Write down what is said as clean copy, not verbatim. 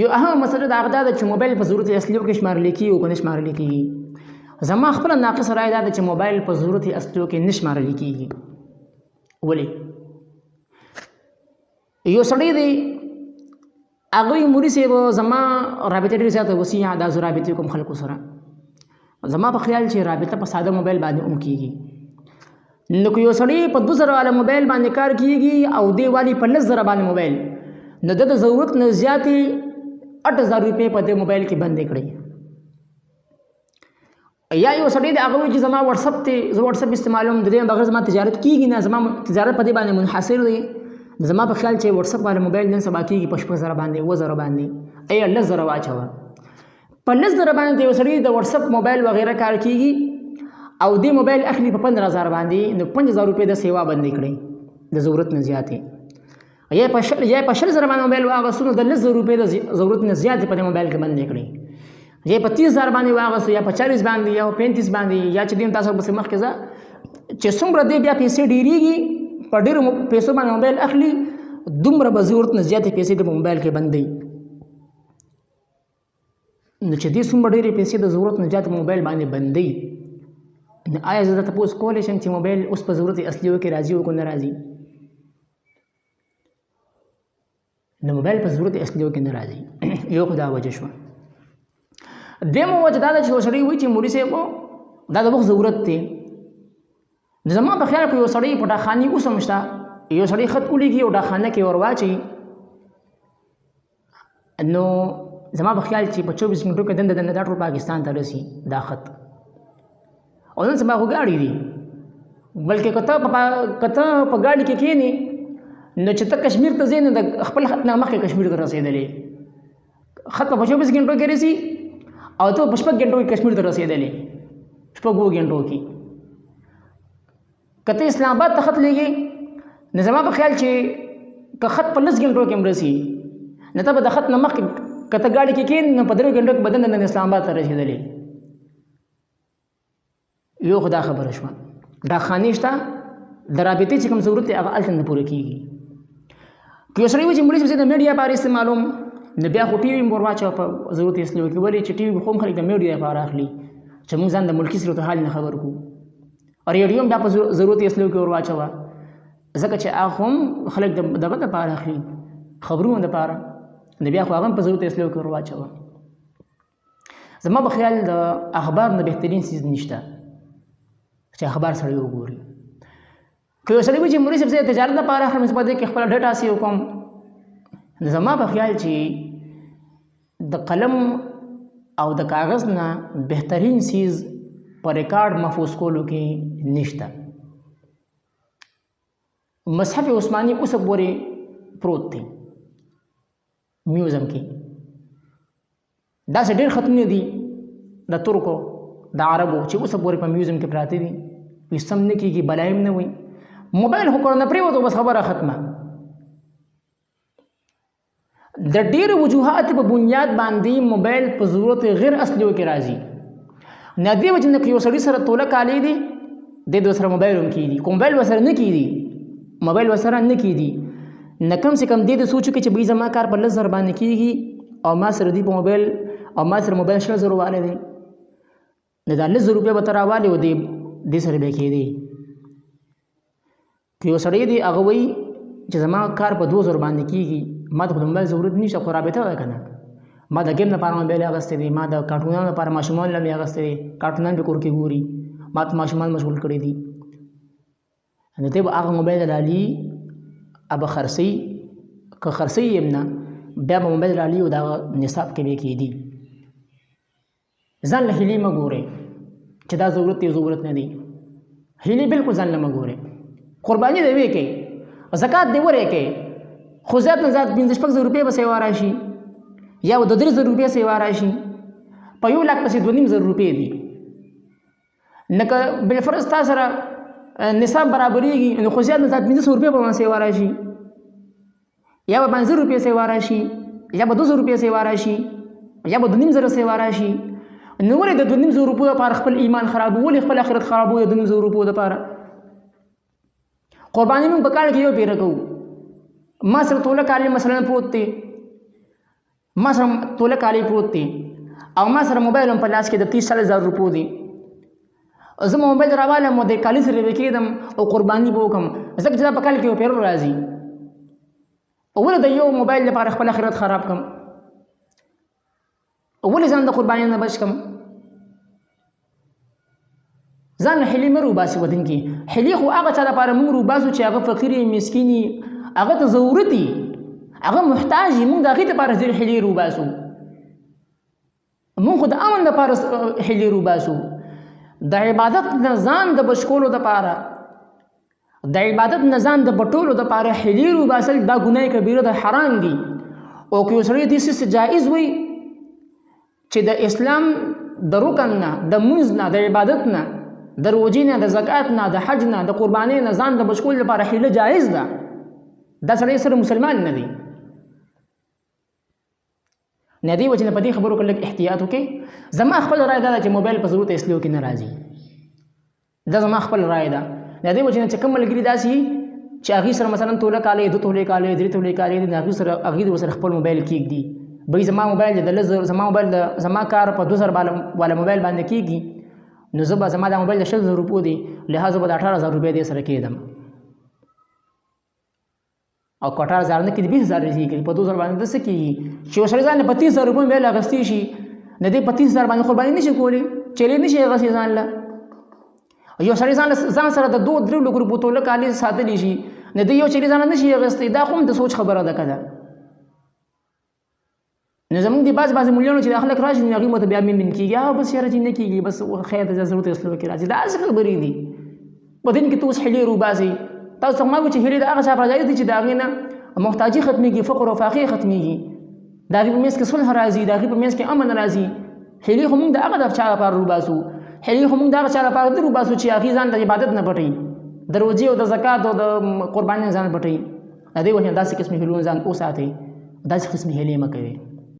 یو اهم مسله دا غدا چې موبایل په ضرورت اصلي کې شمارل کیږي او نه شمارل کیږي. زما خپل ناقص رائے دا چې موبایل په ضرورت اصلي کې نه شمارل کیږي. ولې یو سړی دی هغه موري سیب زما رابطه ډېر زیاته وسیع دا زو رابطه کوم خلکو سره زما په خیال چې رابطه په ساده موبایل باندې کیږي. نو یو سړی په 2000 والا موبایل باندې کار کیږي او دی والی په 10000 باندې موبایل نو د ضرورت نه زیاتې 8000 روپۍ په دې موبایل کې بندې کړي. یا یو سړی د هغه چې زما واتساپ ته زه واتساپ استعمالوم د دې بغیر زما تجارت کیږي نه زما تجارت په دې باندې منحصر دی. زما په خیال چې واتساپ والا موبایل نن سبا کیږي په 10000 باندې 2000 باندې ای 10000 واچوه په 10000 باندې یو سړی د واتساپ موبایل وغیرہ کار کیږي او دې موبایل اخلي په 15000 باندې نو 5000 روپۍ د سیوا بندې کړي د ضرورت نه زیاتې. یا په 10000 باندې موبایل واغستو د 10000 روپۍ د ضرورت نه زیاتې په موبایل کې بندې کړي. یا په 30000 باندې واغستو یا په 40 باندې یا 35 باندې یا چې دین تاسو په مخ کې ځه چې څومره دې بیا پیسې ډیریږي په ډیرو پیسو باندې موبایل اخلي دومره به ضرورت نه زیاتې پیسې د موبایل کې بندې. نو چې دې څومره ډېرې پیسې د ضرورت نه زیات موبایل باندې بندې نو آیا زه درته تپوس کولی شم چې موبایل اوس په ضرورت اصلي کې راځي او که نه راځي؟ نو موبایل په ضرورت اصلي کې نه راځي. یو خو دا وجه شوه. دویمه وجه دا ده چې یو سړی وایي چې مولوي صاحب دا د وخت ضرورت دی. زما په خیال کې یو سړی په ډاکخانې اوس هم شته یو سړی خط ولیکي او ډاکخانه کې ور واچوي نو زما په خیال چې په 24 غنټو کې دنده دا ټول پاکستان ته رسي دا خط. او نن سبا خو ګاډي دي بلکې که ته په ګاډي کې کښېنې نو چې ته کشمیر ته ځې نو د خپل خط نه مخکې کشمیر ته رسېدلی خط په 24 غنټو کې رسي او ته په 6 غنټو کې کشمیر ته رسېدلی 6 غنټو کې. که ته اسلام آباد ته خط لېږې نو زما په خیال چې که خط په 10 غنټو کې هم رسي نو ته به د خط نه مخکې که ته ګاډي کې کښېنې نو په 3 غنټو کې به دننه اسلام آباد ته رسېدلی. یو خو دا خبره شوه. ډاکخانې شته د رابطې چې کوم ضرورت دی هغه هلته نه پوره کېږي. که یو سړی وایي چې مولوي صاحب زه د میډیا لپاره استعمالوم نو بیا خو ټي وي ور واچوه په ضرورت اصلي کې. ولې چې ټي وي خو هم خلک د میډیا لپاره اخلي چې موږ ځان د ملکي صورت حال نه خبر کړو. او ریډیو هم بیا په ضرورت اصلي کې ور واچوه ځکه چې هغه هم خلک دغه دپاره اخلي خبرونو دپاره نو بیا خو هغه هم په ضرورت اصلي کې ور واچوه. زما په خیال د اخبار نه بهترین څیز نشته چې اخبار سړی وګوري. که یو سړی وایي چې مولوي صاحب زه د تجارت لپاره اخلم زه په دې کې خپله ډټه سیو کوم زما په خیال چې د قلم او د کاغذ نه بهترین څیز په ریکارډ محفوظ کولو کې نشته. مصحف عثماني اوس پورې پروت دی میوزیم کې. داسې ډېر ختمونه دي د ترکو د عربو چې اوس پورې په میوزیم کې پراته دي هېڅ هم نه کېږي بلایم نه وي. موبایل خو کړه نه پرېوتو بس خبره ختمه. د ډېرو وجوهات په بنیاد باندې موبایل په ضرورت غیر اصلیو کې راځي. نه دې وجه نه که یو سړي سره توله کالي دي دې د ورسره موبایل هم کېږي که موبایل ورسره نه کېږي موبایل ورسره نه کېږي نه کم سے کم دې د سوچو کې چې بهي زما کار په 10000 باندې کېږي او ما سره دی په موبایل او ما سره موبایل 10000 والی دی نو دا 10000 روپۍ به ته راوالې او دې سره به یې کېدی. که یو سړی دی هغه وایي چې زما کار په 2000 باندې کېږي ما ته خو د موبایل ضرورت نشته خو رابطه ده که نه ما د ګیم لپاره موبایل اخیستی دی ما د کارټونانو لپاره ماشومان له مې اخیستی دی کارټونان په کور کې ګوري ما ته ماشومان مشغول کړي دي نو دی به هغه موبایل رالي به خرڅوي که خرڅوي یم نه بیا به موبایل رالي او د هغه نصاب کې به یې کېدي. ځان له هیلې مه ګورئ چې دا ضرورت دی ضرورت نه دی. هیلې بالکل ځان له مه ګورئ. قرباني دې ویې کوئ زکات دې ورې کوئ خو زیات نه زیات 5-6 روپۍ به سیوا راشي یا به 2-3 روپۍ سیوا راشي په 1 لاک پسې 2.5 روپۍ دي. نه که بالفرض تا سره نصاب برابرېږي نو خو زیات نه زیات 500 روپۍ به سیوا راشي یا به 500 روپۍ سیوا راشي یا به 200 روپۍ سیوا راشي یا به 2.5 سیوا راشي. نو ولې د 2.5 روپیو لپاره خپل ایمان خرابوو ولې خپل آخرت خرابوو د 2.5 روپیو لپاره؟ قرباني موږ په کال کې یو پیره کوو ما سره توله کالي مثلا پروت دی ما سره توله کالي پروت دی او ما سره موبایل هم په لاس کې د 30,000 روپو دی زه موبایل راوالم د کالي سره وکیدم او قرباني به وکم ځکه چې دا په کال کې یو پیرو راځي ولې د یو موبایل لپاره خپل آخرت خراب کم ولې ځان د قربانۍ نه بچ کم ځان له حلي مه روباسي په دین کې حلي خو هغه چا لپاره موږ روباسو چې هغه فقیر مسکین هغه ته ضرورت دي هغه محتاج موږ د هغې دپاره ځینې حلي روباسو موږ خو د امن دپاره حلي روباسو د عبادت نه ځان د بچ کولو دپاره د عبادت نه ځان د بټولو دپاره حلي روباسل دا ګناه کبیره ده حرام دي او که یو سړی دې څه جایز وي چې د اسلام د رکن نه د مونځ نه د عبادت نه د روژې نه د زکات نه د حج نه د قربانۍ نه ځان د بچ کولو لپاره حیله جایز ده دا سړی سره مسلمان نه دی نه دی وجه نه په دې خبرو کې لږ احتیاط وکړئ زما خپل رای دا ده چې موبایل په ضرورت اصلیو کې نه راځي دا زما خپل رای ده نه دی وجه نه چې کوم ملګري داسې چې هغې سره مثلا توله کالۍ 2 تولې کالۍ 3 تولې کالۍ دي هغې ورسره خپل موبایل کېږدي بھئی زما موبایل د لزر زما موبایل زما کار په 2000 والا موبایل باندې کېږي نو زه به زما دا موبایل د 60,000 روپو دی لہذا به د 18,000 روپۍ دې سره کېدم او که 18,000 نه کېږي 20,000 کېږي په 2,000 باندې د څه کېږي چې یو سړی ځان له په 30,000 روپۍ موبایل اخیستی شي نه دی په 30,000 باندې قرباني نه شي کولی چیلې نه شي اخیستی ځان له یو سړی ځان سره د 2-3 لکو روپو توله کالي ساتلی شي نه دی یو چیلې ځان نه شي اخیستی دا خو هم د سوچ خبره ده که ده نو زمونږ د بعض مولیانو چې د خلک راشي نو هغوی ماته بیا مین کېږي بس یاره چې نه کېږي بس خیر د ضرورت اصلو کې راځي دا هسې خبرې دي په دین کې ته اوس حلې روباسئ تاسو څنګه وایو چې حلې د هغه چا پر ځای دي چې د هغې نه محتاجي ختمېږي فقر او فاقې ختمېږي د هغې په منځ کې صلح راځي د هغې په منځ کې امن راځي حلې خو موږ د هغه د چا لپاره روباسو حلې خو موږ د هغه چا لپاره نه روباسو چې هغې ځان د عبادت نه پټوي د روژې او د زکات او د قربانۍ ځان پټوي د دې وجې نه داسې قسمې حلونه ځان وساتئ داسې قسمې حلې مه کوئ